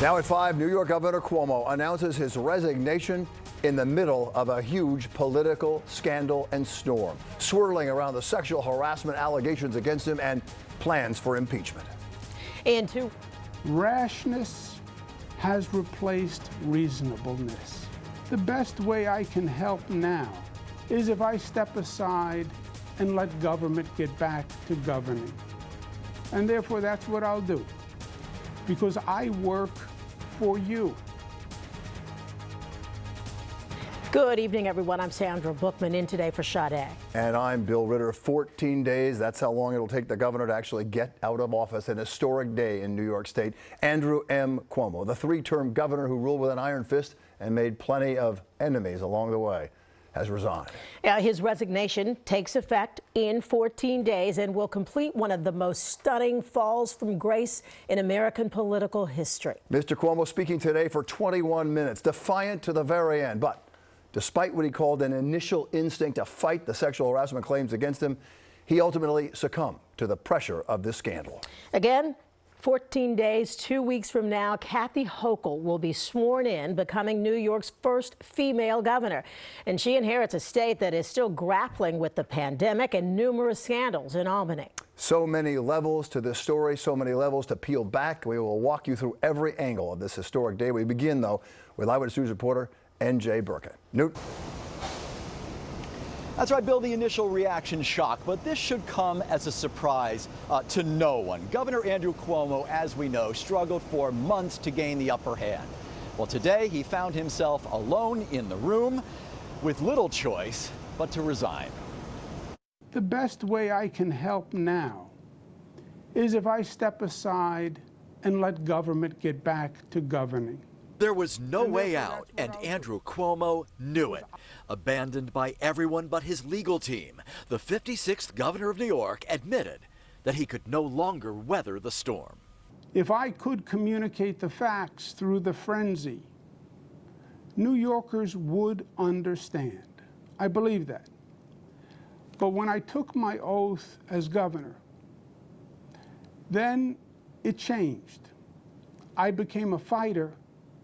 Now at 5, New York Governor Cuomo announces his resignation in the middle of a huge political scandal and storm, swirling around the sexual harassment allegations against him and plans for impeachment. Rashness has replaced reasonableness. The best way I can help now is if I step aside and let government get back to governing. And therefore, that's what I'll do, because I work for you. Good evening, everyone. I'm Sandra Bookman, in today for Sade. And I'm Bill Ritter. 14 days, that's how long it'll take the governor to actually get out of office. An historic day in New York State. Andrew M. Cuomo, the three-term governor who ruled with an iron fist and made plenty of enemies along the way, has resigned. Yeah, his resignation takes effect in 14 days and will complete one of the most stunning falls from grace in American political history. Mr. Cuomo speaking today for 21 minutes, defiant to the very end, but despite what he called an initial instinct to fight the sexual harassment claims against him, he ultimately succumbed to the pressure of this scandal. Again, 14 days, 2 weeks from now, Kathy Hochul will be sworn in, becoming New York's first female governor. And she inherits a state that is still grappling with the pandemic and numerous scandals in Albany. So many levels to this story, so many levels to peel back. We will walk you through every angle of this historic day. We begin, though, with Eyewitness News reporter N.J. Burkett. Newt. That's right, Bill, the initial reaction shock, but this should come as a surprise to no one. Governor Andrew Cuomo, as we know, struggled for months to gain the upper hand. Well, today he found himself alone in the room with little choice but to resign. The best way I can help now is if I step aside and let government get back to governing. There was no way out, and Andrew Cuomo knew it. Abandoned by everyone but his legal team, the 56th governor of New York admitted that he could no longer weather the storm. If I could communicate the facts through the frenzy, New Yorkers would understand. I believe that. But when I took my oath as governor, then it changed. I became a fighter,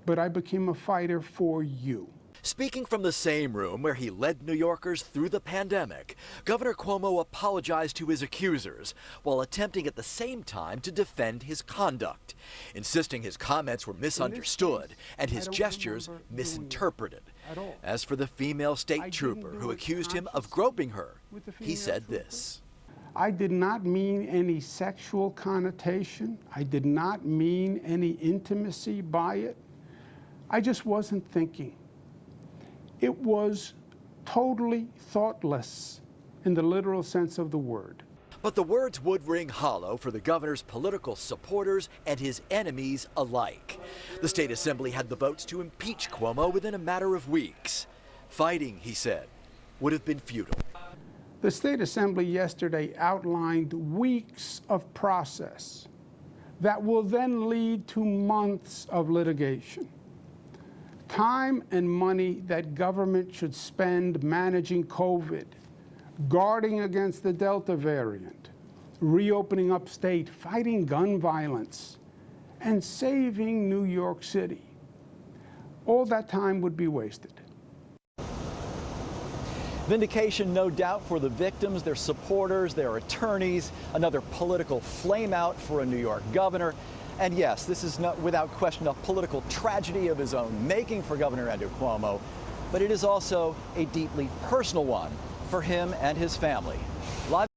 but I became a fighter for you. Speaking from the same room where he led New Yorkers through the pandemic, Governor Cuomo apologized to his accusers while attempting at the same time to defend his conduct, insisting his comments were misunderstood and his gestures misinterpreted. As for the female state trooper who accused him of groping her, he said this. I did not mean any sexual connotation. I did not mean any intimacy by it. I just wasn't thinking. It was totally thoughtless in the literal sense of the word. But the words would ring hollow for the governor's political supporters and his enemies alike. The state assembly had the votes to impeach Cuomo within a matter of weeks. Fighting, he said, would have been futile. The state assembly yesterday outlined weeks of process that will then lead to months of litigation. Time and money that government should spend managing COVID, guarding against the Delta variant, reopening upstate, fighting gun violence, and saving New York City. All that time would be wasted. Vindication, no doubt, for the victims, their supporters, their attorneys, another political flameout for a New York governor. And yes, this is not without question a political tragedy of his own making for Governor Andrew Cuomo, but it is also a deeply personal one for him and his family. Live